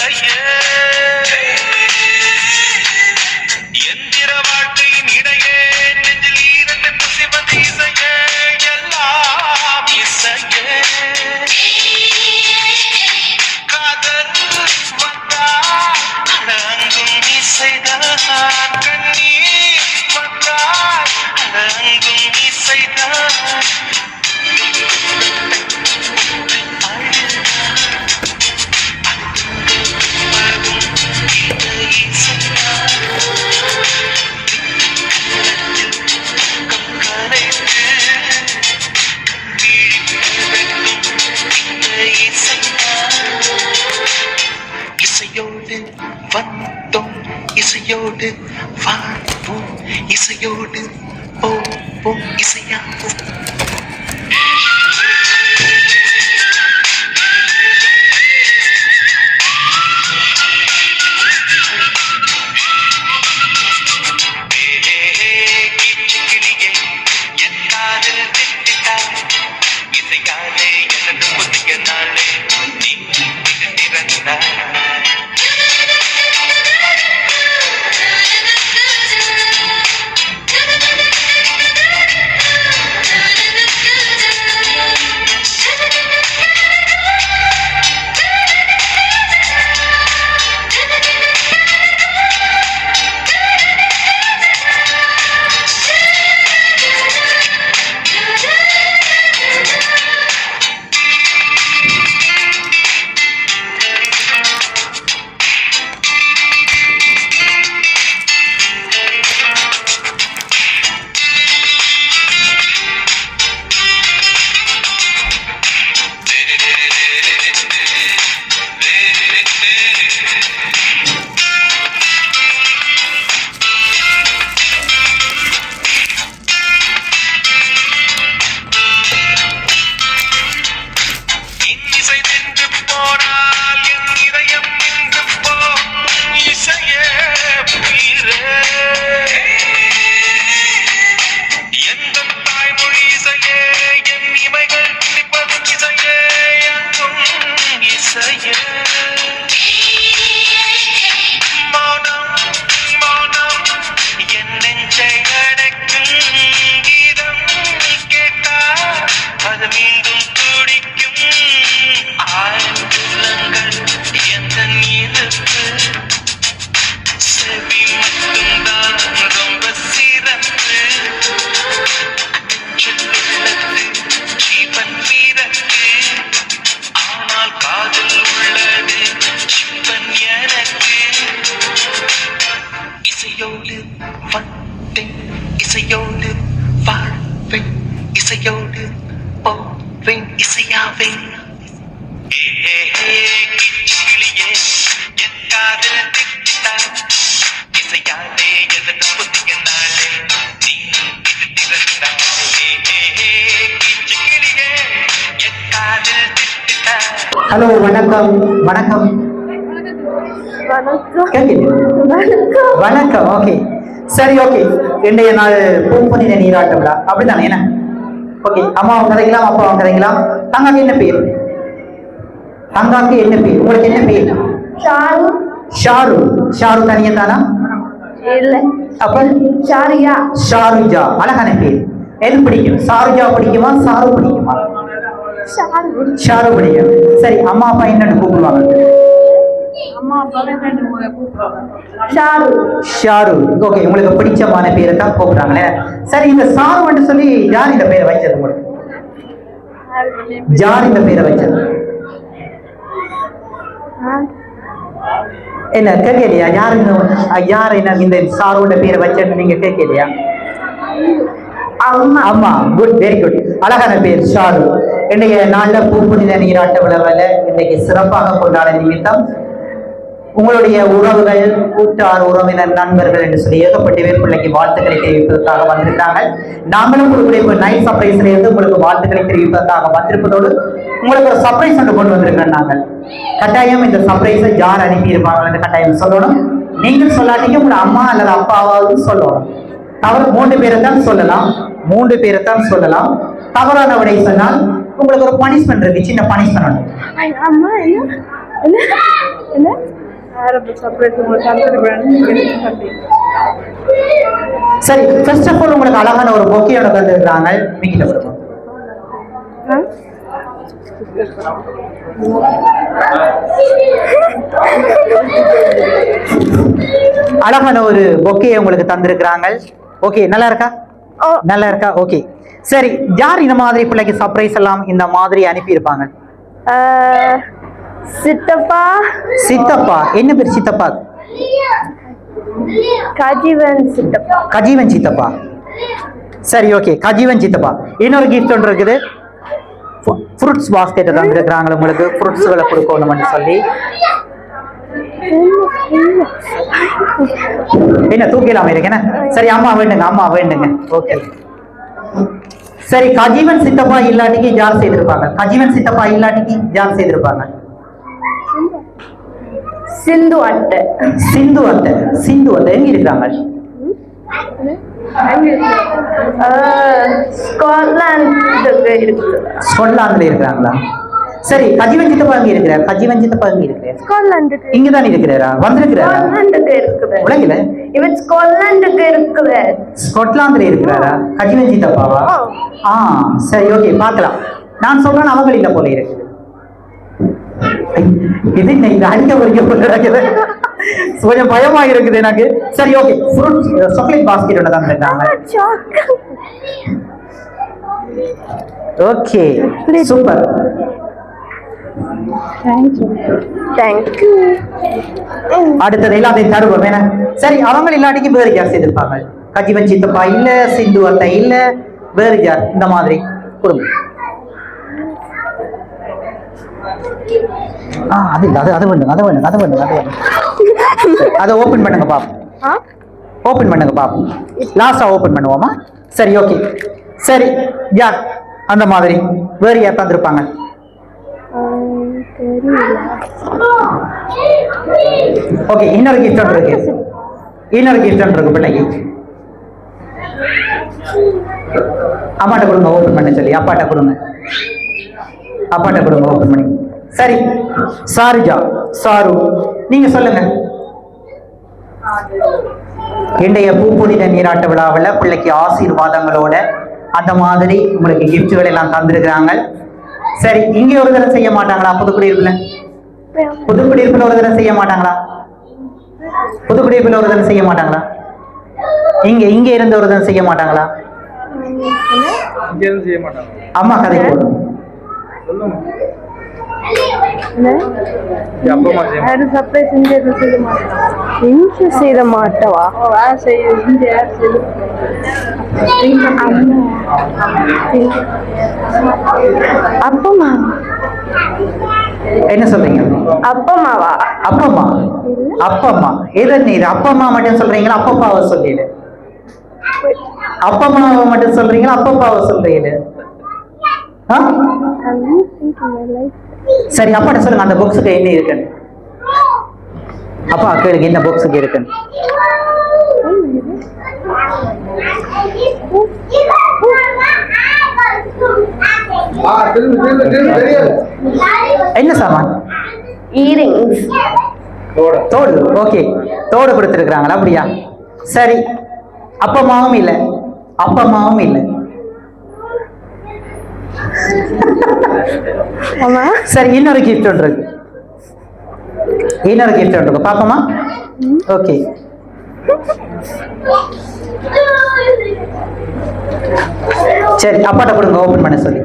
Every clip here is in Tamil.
இசைய எந்திர வாழ்க்கையின் இடையே நெஞ்சில் இரண்டு புசிவது இசைய எல்லாம் இசைய காதல் வந்தால் அடங்கும் இசைதான் கண்ணீர் வந்தால் அடங்கும் இசைதான் இசையோடு வந்தோம் இசையோடு வாழ்வோம் இசையோடு போவோம் இசையாவோம் இசையாலே எனது புதிய நாளே நீ திறந்தாய் இசையோடு வந்தேன் இசையோடு வாழ்வேன் இசையோடு போவேன் இசையாவேன் கிளியே என் காதல் திட்டாய் இசையாலே எனது புதிய நாளே நீ திறந்தாய் கிளியே என் காதல் திட்டாய். ஹலோ வணக்கம் வணக்கம் வணக்கம் ஓகே சரி ஓகே இன்றைய நாள் பூம்பொன்னின நீராட்டம் விழா அப்படித்தானே என்ன ஓகே அம்மாவும் கதைக்கலாம் அப்பாவும் கதைக்கலாம் தங்காக்கு என்ன பேர் தங்காக்கு என்ன பேர் உங்களுக்கு என்ன பேர் ஷாரு ஷாரு தனியா தானா இல்ல அப்ப ஷாரியா ஷாருஜா அழகான பேர் எது பிடிக்கும் ஷாருஜா பிடிக்குமா ஷாரு பிடிக்குமா ஷாரு பிடிக்கும் சரி அம்மா அப்பா என்னன்னு கூப்பிடுவாங்க ஷாரு ஓகே உங்களுக்கு பிடிச்சமான பேரை தான் கூப்பிடுறாங்களே சரி இந்த ஷாரு மட்டும் சொல்லி யார் இந்த பேரை வச்சது உங்களுக்கு யார் இந்த பேரை வச்சது என்ன கேட்கலையா யாருங்க யார் என்ன இந்த ஷாரோட பேரை வச்சது நீங்க கேட்கலையா ஆமா குட் வெரி குட் அழகான பேர் ஷாரு இன்றைய நாள்ல பூம்பொன்னின நீராட்ட விழாவில் இன்னைக்கு சிறப்பாக கொண்டாட நிமித்தம் உங்களுடைய உறவுகள் கூட்டார் உறவினர் நண்பர்கள் என்று சொல்லி ஏகப்பட்ட பேர் பிள்ளைக்கு வாழ்த்துக்களை தெரிவிப்பதற்காக வந்திருக்காங்க. நாங்களும் உங்களுக்கு நைட் சர்ப்ரைஸ்ல இருந்து உங்களுக்கு வாழ்த்துக்களை தெரிவிப்பதற்காக வந்திருப்பதோடு உங்களுக்கு ஒரு சர்ப்ரைஸ் ஒன்று கொண்டு வந்திருக்கோம். நாங்கள் கட்டாயம் இந்த சர்ப்ரைஸை யார் அனுப்பியிருப்பாங்க கட்டாயம் சொல்லணும். நீங்கள் சொல்லாட்டீங்க உங்களோட அம்மா அல்லது அப்பாவாவது சொல்லணும். அவர் 3 பேரை தான் சொல்லலாம், 3 பேரை தான் சொல்லலாம். தவறான விடை சொன்னால் உங்களுக்கு ஒரு பனிஷ்மெண்ட் இருக்கு, சின்ன பனிஷ்மெண்ட். என்ன சர்ப்ரைஸ் உங்களுக்கு தந்துருக்கேன். சரி, ஃபர்ஸ்ட் ஆஃப் ஆல் உங்களுக்கு அழகான ஒரு பொக்கே ஒன்று தந்துருக்காங்க. வீட்டில் கொடுக்கும் அழகான ஒரு பொக்கே உங்களுக்கு தந்திருக்கிறாங்க. ஓகே, நல்லா இருக்கா? நல்லா இருக்கா? ஓகே, சரி. யார் இந்த மாதிரி பிள்ளைக்கு சர்ப்ரைஸ் எல்லாம் இந்த மாதிரி அனுப்பி இருப்பாங்க? சித்தப்பா. சித்தப்பா என்ன பேர்? சித்தப்பா கஜீவன் சித்தப்பா. கஜீவன் சித்தப்பா. சரி, ஓகே, கஜீவன் சித்தப்பா. இன்னொரு கிஃப்ட் ஒன்று இருக்குது. ஃப்ரூட்ஸ் பாஸ்கெட் தந்துருக்கிறாங்க உங்களுக்கு. ஃப்ரூட்ஸ்களை கொடுக்கணும்னு சொல்லி. என்ன தூக்கிலாம இருக்கேன்? சரி, அம்மா வேண்டுங்க, அம்மா வேண்டுங்க. ஓகே, சரி. கஜீவன் சித்தப்பா இல்லாட்டிக்கு யார் செய்திருப்பாங்க? கஜீவன் சித்தப்பா இல்லாட்டிக்கு யார் செய்திருப்பாங்க? சிந்து அட்டை. சிந்து அட்டை. சிந்து அட்டை எங்க இருக்காங்க? ஸ்காட்லாந்துக்கு இருக்குது. ஸ்காட்லாந்துல இருக்கிறாங்களா? சரி, கஜீவன் சித்தப்பா எங்க இருக்கிறார்? கஜீவன் சித்தப்பா எங்க இருக்கிறார்? ஸ்காட்லாந்துக்கு. இங்க தான் இருக்கிறாரா? வந்திருக்கிறாரா? ஸ்காட்லாந்துக்கு இருக்குது. உலகில இவன் ஸ்காட்லாந்துக்கு இருக்குது. ஸ்காட்லாந்துல இருக்கிறாரா கஜீவன் சித்தப்பாவா? சரி, ஓகே, பார்க்கலாம். நான் சொல்றேன் அவங்க இல்ல போல இருக்கு. இது நீங்க அடிக்க வரைக்கும் கொஞ்சம் பயமா இருக்குது எனக்கு. சரி, ஓகே, ஃப்ரூட் சாக்லேட் பாஸ்கெட் ஒன்று தான் இருக்காங்க. Okay, super. தேங்க்யூ. அடுத்தது எல்லாத்தையும் தருவோம் வேணா. சரி, அவங்க இல்லாட்டிக்கு வேறு யார் செய்திருப்பாங்க? கஜீவன் சித்தப்பா இல்ல, சிந்து அட்டை இல்ல, வேறு யார் இந்த மாதிரி கொடுங்க. அது இல்ல, அது வேண்டுங்க, அது வேண்டுங்க, அது வேண்டுங்க, அது வேண்டுங்க. அதை ஓபன் பண்ணுங்க பாப்போம். ஓபன் பண்ணுங்க பாப்போம். லாஸ்டா ஓபன் பண்ணுவோமா? சரி, ஓகே. சரி, யார் அந்த மாதிரி வேறு யார் தந்திருப்பாங்க? ஓகே, இன்னொரு கிஃப்ட் ஒன்று இருக்கு. இன்னொரு கிஃப்ட் ஒன்று இருக்கு பிள்ளைக்கு. அம்மாட்ட கொடுங்க, ஓபன் பண்ண சொல்லி. அப்பாட்ட கொடுங்க, அப்பாட்ட கொடுங்க, ஓபன் பண்ணி. சரி, சாருஜா, சாரு, நீங்க சொல்லுங்க. இன்றைய பூப்புனித நீராட்ட விழாவில் பிள்ளைக்கு ஆசீர்வாதங்களோட அந்த மாதிரி உங்களுக்கு கிஃப்ட்கள் எல்லாம் தந்திருக்கிறாங்க. சரி, இங்க ஒரு தடவை செய்ய மாட்டாங்களா? புதுக்குடியிருப்புல புதுக்குடியிருப்புல ஒரு தடவை செய்ய மாட்டாங்களா? புதுக்குடியிருப்புல ஒரு தடவை செய்ய மாட்டாங்களா? இங்க இங்க இருந்து ஒரு தடவை செய்ய மாட்டாங்களா? அம்மா கதை போடும். செய்த மாட்டவா? அப்பமா என்ன சொல்றீங்க? அப்பமாவா? அப்பம்மா, அப்பம்மா. எது இது? அப்பம்மா மட்டும் சொல்றீங்களா? அப்பப்பாவை சொல்லிடு. அப்பம்மாவை மட்டும் சொல்றீங்களா? அப்பப்பாவை சொல்றீங்க? சரி, அப்பாட்ட சொல்லுங்க அந்த பாக்ஸுக்கு என்ன இருக்குன்னு. அப்பா கேளுங்க என்ன பாக்ஸுக்கு இருக்குன்னு. என்ன சாமான்? இயரிங்ஸ். தோடு. ஓகே, தோடு கொடுத்துருக்காங்களா? அப்படியா? சரி, அப்பம்மாவும் இல்லை, அப்பம்மாவும் இல்லை. சரி, இன்னொரு கிஃப்ட் ஒன்று இருக்கு. இன்னொரு கிஃப்ட் ஒன்று இருக்கு, பாப்போமா? ஓகே, சரி, அப்பாட்ட கொடுங்க ஓபன் பண்ண சொல்லி.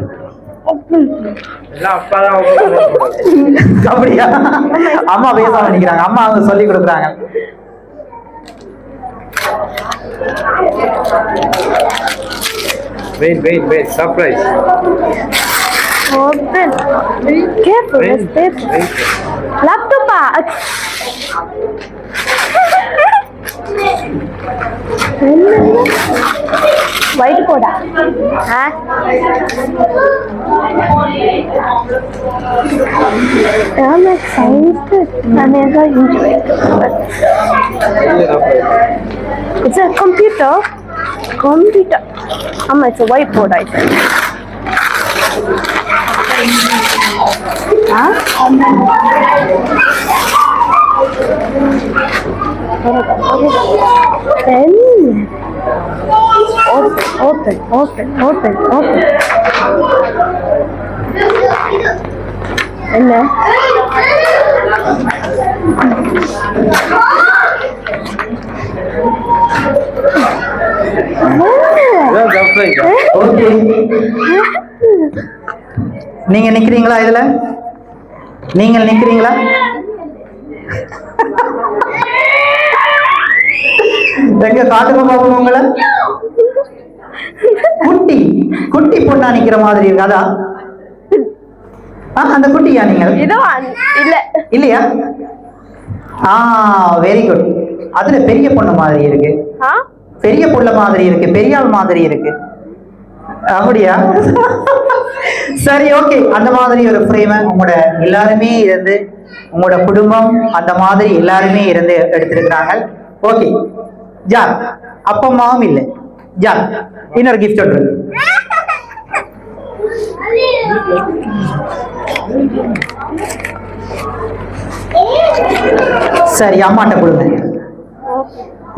அப்படியா? அம்மா பேச நினைக்கிறாங்க. அம்மா அவங்க சொல்லி கொடுக்குறாங்க. Wait, surprise. Open. Careful, it's paper. Laptop. White board. Huh? I'm excited. I'm enjoying it. It's a computer. It's a whiteboard, I think. Huh? Open. என்ன? ஓகே, நீங்க நிக்கிறீங்களா இதுல? நீங்கள் நிக்கிறீங்களா? எங்க காட்டுக்கு போகணும் உங்களை? குட்டி குட்டி பொண்ணா நிக்கிற மாதிரி இருக்கு, அதான் அந்த குட்டியா நீங்க? இதோ இல்ல இல்லையா? Very good. அதுல பெரிய பொண்ணு மாதிரி இருக்கு, பெரிய புள்ள மாதிரி இருக்கு, பெரியாள் மாதிரி இருக்கு. அப்படியா? சரி, ஓகே. அந்த மாதிரி ஒரு ஃப்ரேம் உங்களோட எல்லாருமே இருந்து, உங்களோட குடும்பம் அந்த மாதிரி எல்லாருமே இருந்து எடுத்திருக்கிறாங்க. ஓகே, ஜார் அப்பா அம்மாவும் இல்லை. ஜார் இன்னொரு கிஃப்ட் ஒன்று. சரி, அம்மாட்ட கொடுங்க.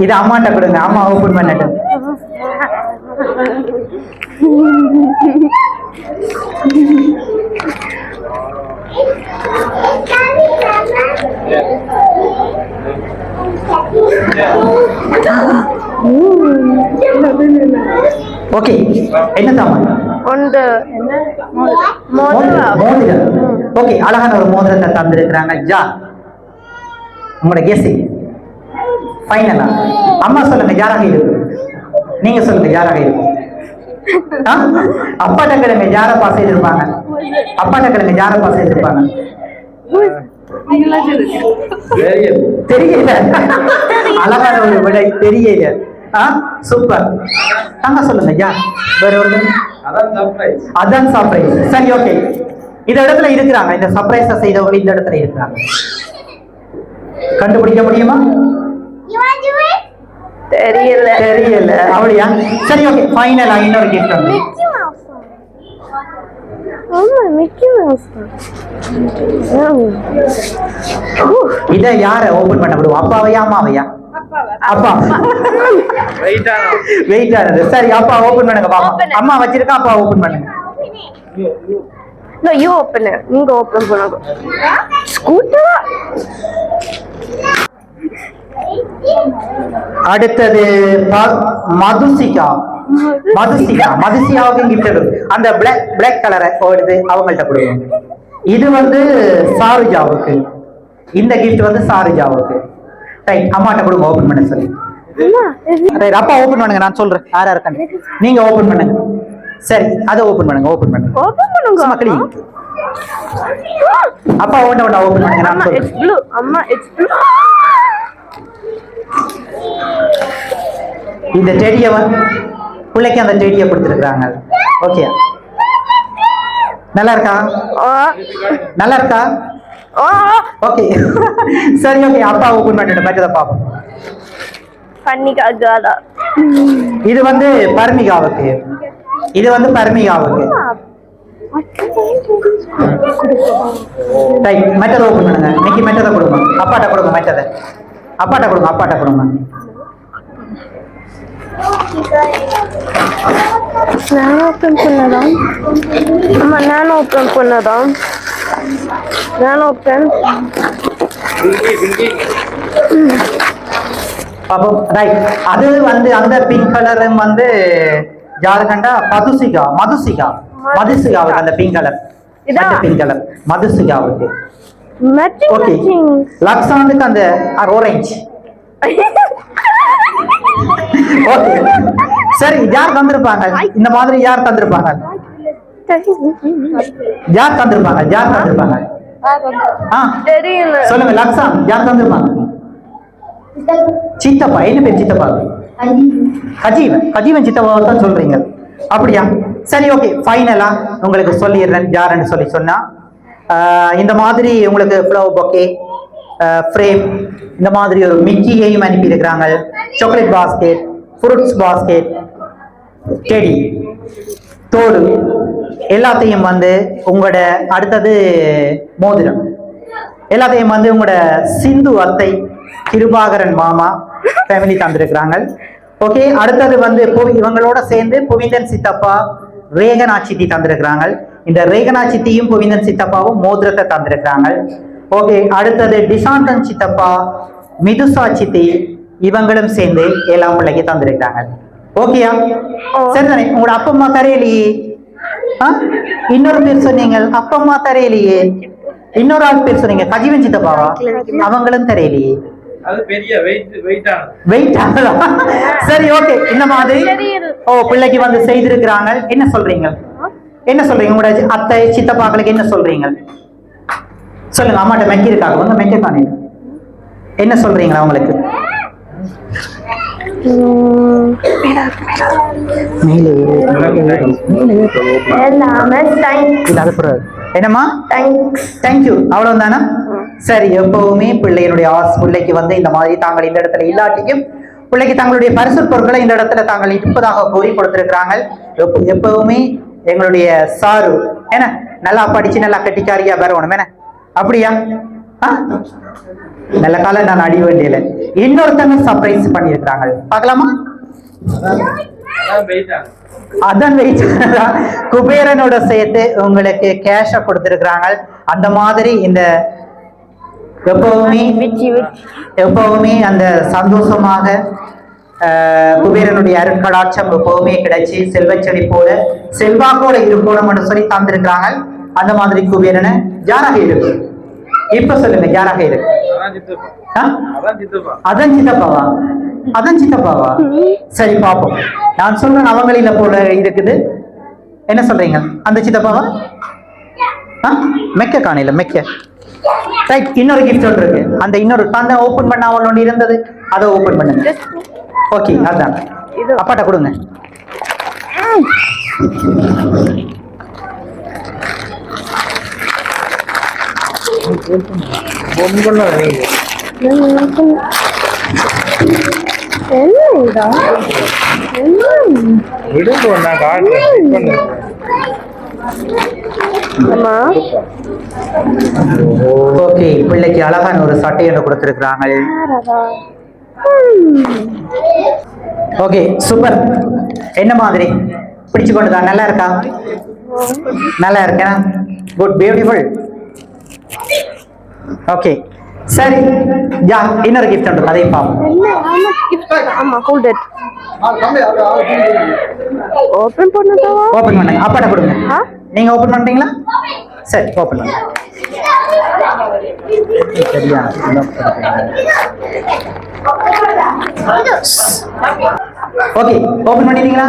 இது அம்மாட்ட கொடுங்க, அம்மா ஓபன் பண்ணட்டும். ஓகே, என்ன சாமான்? மோதிரம். ஓகே, அழகான ஒரு மோதிரத்தை தந்திருக்கிறாங்க. ஜா, உங்களோட கெஸ்ஸிங் ஃபைனலா? அம்மா சொல்லுங்க, யாராக இருக்கும்? நீங்க சொல்லுங்க, யாராக இருக்கும்? அப்பாட்ட கிழங்க யார பாஸ் செய்திருப்பாங்க? அப்பாட்ட கிழங்க யார பாஸ் செய்திருப்பாங்க? தெரியல. அழகான ஒரு விடை, தெரியல. சூப்பர். தாங்க சொல்லுங்க, யார்? வேற ஒரு அதான் சர்ப்ரைஸ். சரி, ஓகே. இந்த இடத்துல இருக்கிறாங்க, இந்த சர்ப்ரைஸ செய்தவங்க இந்த இடத்துல இருக்கிறாங்க. கண்டுபிடிக்க முடியுமா? தெரியல. அப்படியா? சரி, ஓகே. ஃபைனலா இன்னொரு கிஃப்ட் வந்து இத யார ஓபன் பண்ண விடுவோம்? அப்பாவையா அம்மாவையா? அப்பா. வெயிட் ஆனது. சரி, அப்பா ஓபன் பண்ணுங்க பாப்போம். அம்மா வச்சிருக்கா, அப்பா ஓபன் பண்ணுங்க. No, you open it. நீங்க ஓபன் பண்ணுங்க. ஸ்கூட்டர். அடுத்தது மதுசிகாவுக்கு கிஃப்ட். அந்த பிளாக் கலரை எடுத்து அவங்கள்ட்ட கொடுங்க. இது வந்து சாருஜாவுக்கு. இந்த கிஃப்ட் வந்து சாருஜாவுக்கு. ரைட், அம்மாட்ட கொடுங்க, ஓபன் பண்ண சொல்லி. ரைட், அப்பா ஓபன் பண்ணுங்க, நான் சொல்றேன் யாரா இருக்கான்னு. நீங்க ஓபன் பண்ணுங்க. சரி, அதை ஓபன் பண்ணுங்க. மக்களே, அப்பா ஓபன் பண்ணுங்க, நான் சொல்றேன். It's blue. அம்மா, it's blue. இந்த டெடியை பிள்ளைக்கு அந்த டெடியை கொடுத்துருக்காங்க. ஓகே, நல்லா இருக்கா? ஓகே. சரி, ஓகே. அப்பா ஓபன் பண்ணிட்டு மற்றதை பார்ப்போம். இது வந்து பர்மிகாவுக்கு. மெட்டதை ஓபன் பண்ணுங்க. இன்னைக்கு மெட்டதை கொடுங்க. அப்பாட்ட கொடுங்க. மெட்டதை அப்பாட்ட கொடுங்க. நான் ஓபன் பண்ணதான். பாப்போம். ரைட், அது வந்து அந்த பிங்க் கலரும் வந்து ஜார்க்கண்டா மதுசிகாவுக்கு அந்த பிங்க் கலர். மதுசிகாவுக்கு. ஓகே, லக்ஸானுக்கு அந்த ஆரஞ்சு. ஓகே, சரி. யார் தந்திருப்பாங்க இந்த மாதிரி? யார் தந்திருப்பாங்க? சொல்லுங்க, லக்ஸான் யார் தந்திருப்பாங்க? சித்தப்பா. என்ன பேர் சித்தப்பா? கஜீவன் சித்தப்பாவை தான் சொல்றீங்க. அப்படியா? சரி, ஓகே. ஃபைனலா உங்களுக்கு சொல்லிடுறேன் யாருன்னு சொன்னா, இந்த மாதிரி உங்களுக்கு ஃப்ளவர் பொக்கே, ஃப்ரேம், இந்த மாதிரி ஒரு மிக்கியையும் அனுப்பி இருக்கிறாங்க. Chocolate basket, fruits basket, teddy, தோடு எல்லாத்தையும் வந்து உங்களோட அடுத்தது மோதிரம் எல்லாத்தையும் வந்து உங்களோட சிந்து அத்தை, கிருபாகரன் மாமா ஃபேமிலி தந்திருக்கிறாங்க. ஓகே, அடுத்தது வந்து இவங்களோட சேர்ந்து புவிந்தன் சித்தப்பா, ரேகனா சித்தி தந்திருக்கிறாங்க. இந்த ரேகனா சித்தியும் புவிந்தன் சித்தப்பாவும் மோதிரத்தை தந்திருக்கிறாங்க. ஓகே, அடுத்தது டிசாண்டன் சித்தப்பா, மிதுசா சித்தி இவங்களும் சேர்ந்து 7ஆம் பிள்ளைக்கு தந்திருக்கிறாங்க. ஓகேயா? சரிதானே? உங்களோட அப்பா அம்மா தரையிலேயே இன்னொரு பேர் சொன்னீங்க, அப்பா அம்மா தரையிலேயே இன்னொரு ஆள் பேர் சொன்னீங்க, கஜிவன் சித்தப்பாவா? அவங்களும் தரையிலேயே வெயிட் ஆகலாம். சரி, ஓகே. இந்த மாதிரி பிள்ளைக்கு வந்து செய்திருக்கிறாங்க. என்ன சொல்றீங்க? என்ன சொல்றீங்க? உங்களோட அத்தை சித்தப்பாக்களுக்கு என்ன சொல்றீங்க? சொல்லுங்க. அம்மாட்ட மெக்கி இருக்காங்க, உங்க மெக்க தானே. என்ன சொல்றீங்களா அவங்களுக்கு? என்னம்மா? தேங்க்யூ, அவ்வளவு தானே? சரி, எப்பவுமே பிள்ளையினுடைய பிள்ளைக்கு வந்து இந்த மாதிரி தாங்கள் இந்த இடத்துல இல்லாட்டியும் பிள்ளைக்கு தங்களுடைய பரிசு பொருட்களை இந்த இடத்துல தாங்கள் இருப்பதாக கோரி கொடுத்திருக்கிறாங்க. எப்பவுமே எங்களுடைய சாரு என்ன நல்லா படிச்சு நல்லா கட்டிக்காரியா வரணும் என்ன, அப்படியா? நல்ல காலம் நான் அடி வேண்டியல. இன்னொருத்தங்க சர்ப்ரைஸ் பண்ணியிருக்கிறாங்க, பார்க்கலாமா? அதான் வெயிட். குபேரனோட சேர்த்து உங்களுக்கு கேஷ கொடுத்திருக்கிறாங்க. அந்த மாதிரி இந்த எப்பவுமே அந்த சந்தோஷமாக குபேரனுடைய அருட்கடாட்சம் எப்பவுமே கிடைச்சி செல்வச்செடி போல செல்வாக்கோட இருக்கணும்னு சொல்லி தந்திருக்கிறாங்க. அந்த மாதிரி குபேரனை யாராக இருக்கு? இப்ப சொல்லுங்க, யாராக இருக்கு? அதான் சித்தப்பாவா? அதான் சித்தப்பாவா? சரி, பாப்போம். நான் சொல்றேன் அவங்களில போல இருக்குது. என்ன சொல்றீங்க? அந்த சித்தப்பாவா? மெக்க காணையில மெக்க. ரைட், இன்னொரு கிஃப்ட் ஒன்று இருக்கு. அந்த இன்னொரு அந்த ஓபன் பண்ண அவள் ஒன்று இருந்தது, அதை ஓபன் பண்ணுங்க. ஓகே, அதான் அப்பாட்ட கொடுங்க. ஓகே, பிள்ளைக்கு அழகான ஒரு சட்டை ஒன்று கொடுத்திருக்கிறாங்க. Okay, super. என்ன மாதிரி பிடிச்சு கொண்டுதா? நல்லா இருக்கா? நல்லா இருக்கா? Good, beautiful. ஓகே, சரி. யா, இன்னொரு கிஃப்ட் உண்டு, அதையும் பாப்போம். ஓபன் பண்ணுங்க. அப்பாட்ட கொடுங்க. நீங்க ஓபன் பண்றீங்களா? சரி, ஓபன் பண்ணுங்க. சரியா? ஓகே, ஓபன் பண்ணிட்டீங்களா?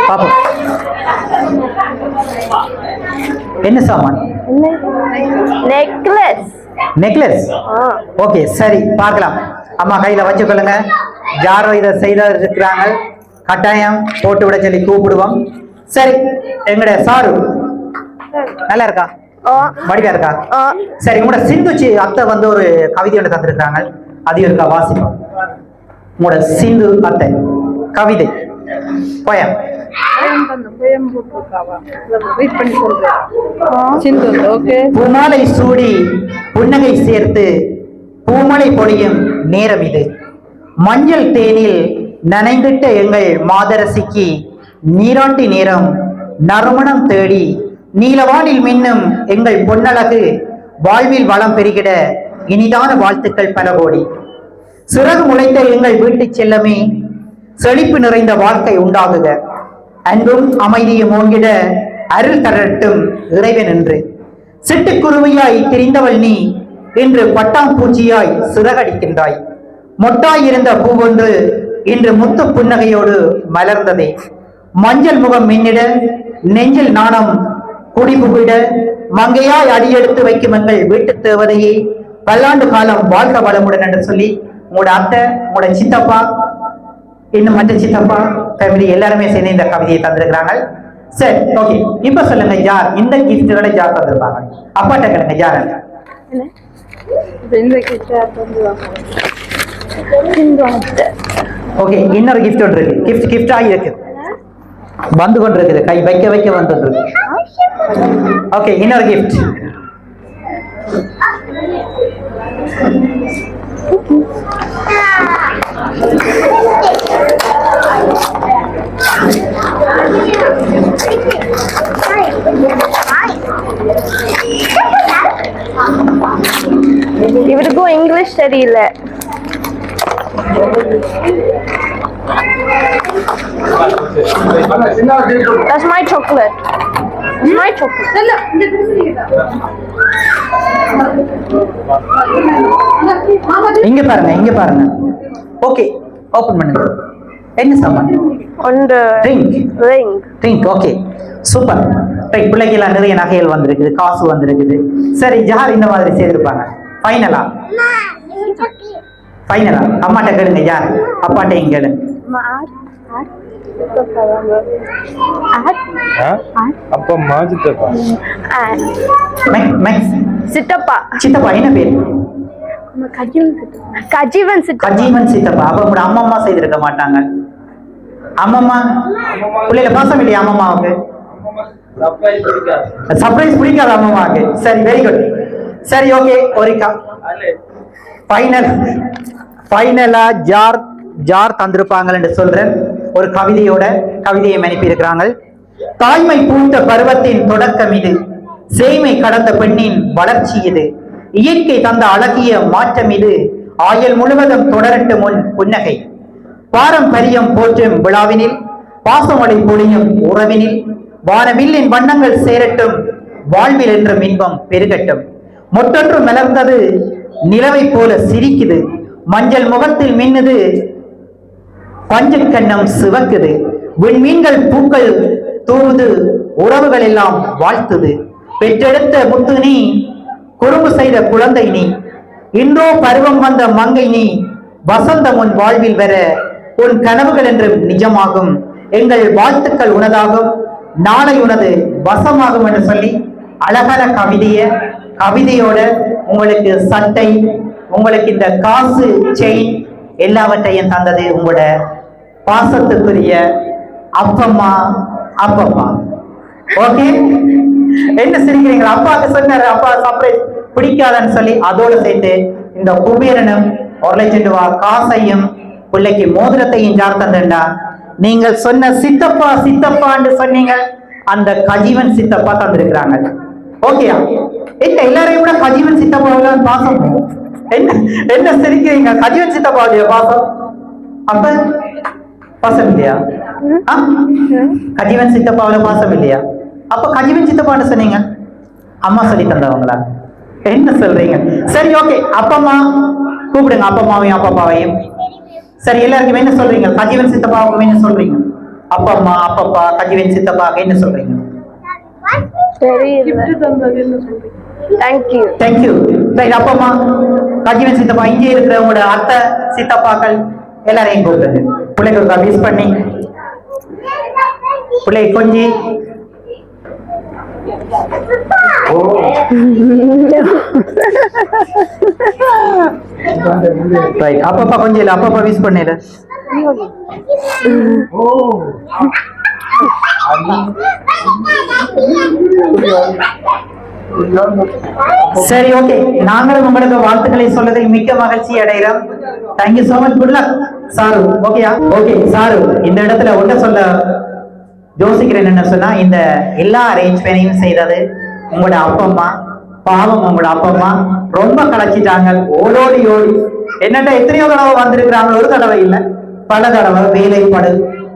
பாப்போம். என்ன சாமான்? நெக்லஸ். ஓகே, சரி, பார்க்கலாம். அம்மா கையில வச்சுக்கொள்ளுங்க. யாரோ இதை செய்திருக்கிறாங்க, கட்டாயம் போட்டு விட சொல்லி கூப்பிடுவோம். சரி, எங்கட சாரு நல்லா இருக்கா? மடிக்கா இருக்கா? சரி, உங்களோட சிந்து அத்தை வந்து ஒரு கவிதை ஒன்று தந்திருக்கிறாங்க, அதையும் இருக்கா? வாசிப்போம். உங்களோட சிந்து அத்தை கவிதை போயம். பூமாலை சூடி புன்னகை சேர்த்து பூமலை பொழியும் நேரம் இது. மஞ்சள் தேனில் நனைந்திட்ட எங்கள் மாதரசிக்கு நீராட்டி நேரம் நறுமணம் தேடி நீலவானில் மின்னும் எங்கள் பொன்னழகு வாழ்வில் வளம் பெருகிட இனிதான வாழ்த்துக்கள் பல கோடி. சிறகு முளைத்த எங்கள் வீட்டு செல்லமே செழிப்பு நிறைந்த வாழ்க்கை உண்டாகுக. அன்பும் அமைதியும் ஓங்கிட அருள் தரட்டும் இறைவன் என்று. சிட்டுக்குருவியாய் திரிந்தவள் நீ இன்று பட்டாம்பூச்சியாய் சிறகடிக்கின்றாய். மொட்டாயிருந்த பூவொன்று இன்று முத்து புன்னகையோடு மலர்ந்ததே. மஞ்சள் முகம் மின்னிட நெஞ்சில் நாணம் குடிபுகிட மங்கையாய் அடியெடுத்து வைக்கும் எங்கள் வீட்டு தேவதையே பல்லாண்டு காலம் வாழ்க வளமுடன் என்று சொல்லி உங்களோட அத்தை, உங்களோட சித்தப்பா, இன்னும் மற்ற சித்தப்பா ஃபேமிலி எல்லாருமே சேர்ந்து இந்த கவிதையை தந்திருக்கிறாங்க. சரி, ஓகே. இப்ப சொல்லுங்க, யார் இந்த கிஃப்ட்களை யார் தந்திருப்பாங்க? அப்பாட்ட கேளுங்க, யார்? ஓகே, இன்னொரு கிஃப்ட் ஒன்று இருக்கு. கிஃப்ட் ஆகி இருக்கு. வந்து கொண்டிருக்குது, கை வைக்க வைக்க வந்துட்டு. ஓகே, இன்னொரு கிஃப்ட். இவருக்கும் இங்கிலீஷ் தெரியல. That's my chocolate. That's my chocolate. இங்க பாருங்க, இங்க பாருங்க. ஓகே, ஓபன் பண்ணுங்க. என்ன சாமான்? ஒன்று ring. ring. Ring. Okay, super. Right, பிள்ளைக்கெல்லாம் நிறைய நகைகள் வந்திருக்குது, காசு வந்திருக்குது. சரி, யார் இந்த மாதிரி செய்திருப்பாங்க? ஃபைனலா ஃபைனலா அம்மாட்ட கேளுங்க. யார்? அப்பாட்டையும் கேளுங்க. அப்பா மாஜித்தப்பா. சித்தப்பா. சித்தப்பா என்ன பேர்? கஜீவன் சித்தப்பா. கஜீவன் சித்தப்பா. அப்ப கூட அம்மம்மா செய்திருக்க மாட்டாங்க. அம்மம்மா பிள்ளைல பாசம் இல்லையா அம்மம்மாவுக்கு? சர்ப்ரைஸ் பிடிக்காது அம்மம்மாவுக்கு. சரி, வெரி குட். சரி, ஓகே, ஒரு ஃபைனலா ஜார் தந்திருப்பாங்கன்னு சொல்றேன். ஒரு கவிதையை அனுப்பி இருக்கிறாங்க. தாய்மை பூத்த பருவத்தின் தொடக்கம் இது, சேய்மை கடந்த பெண்ணின் வளர்ச்சி இது, இயற்கை தந்த அழகிய மாற்றம் இது, ஆயுள் முழுவதும் தொடரட்டும் முன் புன்னகை, பாரம்பரியம் போற்றும் விழாவினில், பாசமொழி பொழியும் உறவினில், வானவில்லின் வண்ணங்கள் சேரட்டும், வாழ்வில் என்றும் இன்பம் பெருகட்டும், மொட்டொன்று மலர்ந்தது நிலவை போல சிரிக்குது, மஞ்சள் முகத்தில் மின்னுது, பஞ்சு கண்ணம் சிவக்குது, விண்மீன்கள் பூக்கள் தூவுது, உறவுகள் எல்லாம் வாழ்த்துது, பெற்றெடுத்த முத்து நீ, குறும்பு செய்த குழந்தை நீ, இன்றோ பருவம் வந்த மங்கை நீ, வசந்தம் உன் வாழ்வில் வர உன் கனவுகள் என்று நிஜமாகும், எங்கள் வாழ்த்துக்கள் உனதாகும், நாளை உனது வசமாகும் என்று சொல்லி அழகான கவிதையோட உங்களுக்கு சட்டை, உங்களுக்கு இந்த காசு, செயின் எல்லாவற்றையும் தந்தது உங்களோட பாசத்துக்குரிய அப்பம்மா. ஓகே, என்ன சிரிக்கிறீங்களா? அப்பாவுக்கு சொன்னாரு, அப்பா சர்ப்ரைஸ் பிடிக்காதன்னு சொல்லி அதோட சேர்த்து இந்த குபேரனும் 1 லட்சம் ரூபாய் காசையும் பிள்ளைக்கு மோதிரத்தையும் யார் தந்தா? நீங்கள் சொன்ன சித்தப்பான்னு சொன்னீங்க, அந்த கஜீவன் சித்தப்பா தந்திருக்கிறாங்க. ஓகேயா? என்ன எல்லாரையும் கூட கஜீவன் சித்தப்பாவுல பாசம்? என்ன சிரிக்கிறீங்க? கஜீவன் சித்தப்பாவுடைய பாசம் அப்ப பாசம் இல்லையா? கஜீவன் சித்தப்பாவுல பாசம் இல்லையா? அப்ப கஜீவன் சித்தப்பான்னு சொன்னீங்க, அம்மா சொல்லி தந்தவங்களா? என்ன சொல்றீங்க? சரி, ஓகே, அப்பம்மா கூப்பிடுங்க, அப்பம்மாவையும் அப்பாவையும். சரி, எல்லாருக்கும் என்ன சொல்றீங்க? கஜீவன் சித்தப்பாவுக்கு என்ன சொல்றீங்க? அப்பம்மா, அப்பப்பா, கஜீவன் சித்தப்பாவுக்கு என்ன சொல்றீங்க? தேங்க்யூ. அப்பம்மா, கஜீவன் சித்தப்பா, இங்கே இருக்கிறவங்களோட அத்தை சித்தப்பாக்கள் எல்லாரையும் கூப்பிடுங்க. பிள்ளைக்கு மிஸ் பண்ணி பிள்ளை கொஞ்சி அப்பப்பா கொஞ்சம் இல்ல, அப்பப்பா மிஸ் பண்ணல. சரி, ஓகே, நாங்களும் உங்களுக்கு வாழ்த்துக்களை சொல்றதில் மிக்க மகிழ்ச்சி அடைகிறோம். Thank you so much. Good luck sir. ஓகேயா? ஓகே சாரு, இந்த இடத்துல ஒன்றை சொல்ல யோசிக்கிறேன். என்ன சொன்னா, இந்த எல்லா அரேஞ்ச்மெண்டையும் செய்தது உங்களோட அப்பம்மா. பாவம், உங்களோட அப்பம்மா ரொம்ப களைச்சிட்டாங்க. ஓடோடி என்னட்ட எத்தனையோ தடவை வந்திருக்கிறாங்க, ஒரு தடவை இல்லை, பல தடவை. வேலைப்படு,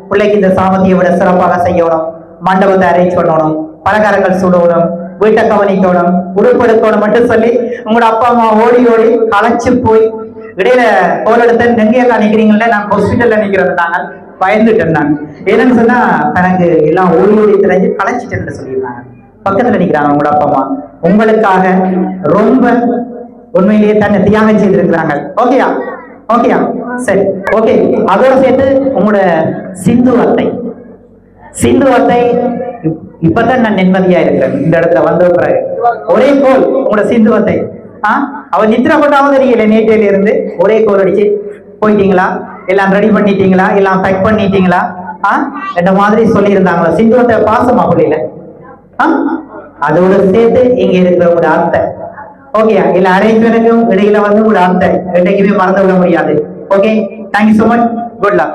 பிள்ளைக்கு இந்த சாமத்தியை விட சிறப்பாக செய்யணும், மண்டபத்தை அரேஞ்ச் பண்ணணும், பலகாரங்கள் சுடணும், வீட்டை கவனிக்கணும், உருப்பெடுக்கணும் மட்டும் சொல்லி உங்களோட அப்பா அம்மா ஓடி களைச்சு போய் இடையில கோல் எடுத்து நெங்கையா நிக்கிறீங்களே, நான் ஹாஸ்பிட்டல்ல நிக்கிறது தாங்க பயந்துட்டேன். நான் என்னன்னு சொன்னா, தனக்கு எல்லாம் ஓடி தெரிஞ்சு களைச்சிட்டேன்னு சொல்லியிருந்தாங்க. பக்கத்துல நிக்கிறாங்க உங்களோட அப்பா அம்மா, உங்களுக்காக ரொம்ப உண்மையிலேயே தன்னை தியாகம் செய்திருக்கிறாங்க. ஓகேயா? சரி, ஓகே. அதோட சேர்த்து உங்களோட சிந்து அத்தை இப்பதான் நான் நிம்மதியா இருக்கிறேன். இந்த இடத்துல வந்து ஒரே கோல் உங்களோட சிந்து அத்தை. அவ நித்திர கொண்டாவது தெரியல, நேற்றையில இருந்து ஒரே கோல் அடிச்சு போயிட்டீங்களா? எல்லாம் ரெடி பண்ணிட்டீங்களா? எல்லாம் பேக் பண்ணிட்டீங்களா? இந்த மாதிரி சொல்லியிருந்தாங்களா சிந்துவட்ட பாசமா புரியல அதோட சேர்த்து இங்க இருக்கிற ஒரு அத்தை ஓகேயா இல்ல அரேஞ்ச்மெண்ட்டுக்கும் இடையில வந்து ஒரு அத்தை என்னைக்குமே மறந்து விட முடியாது okay thank you so much good luck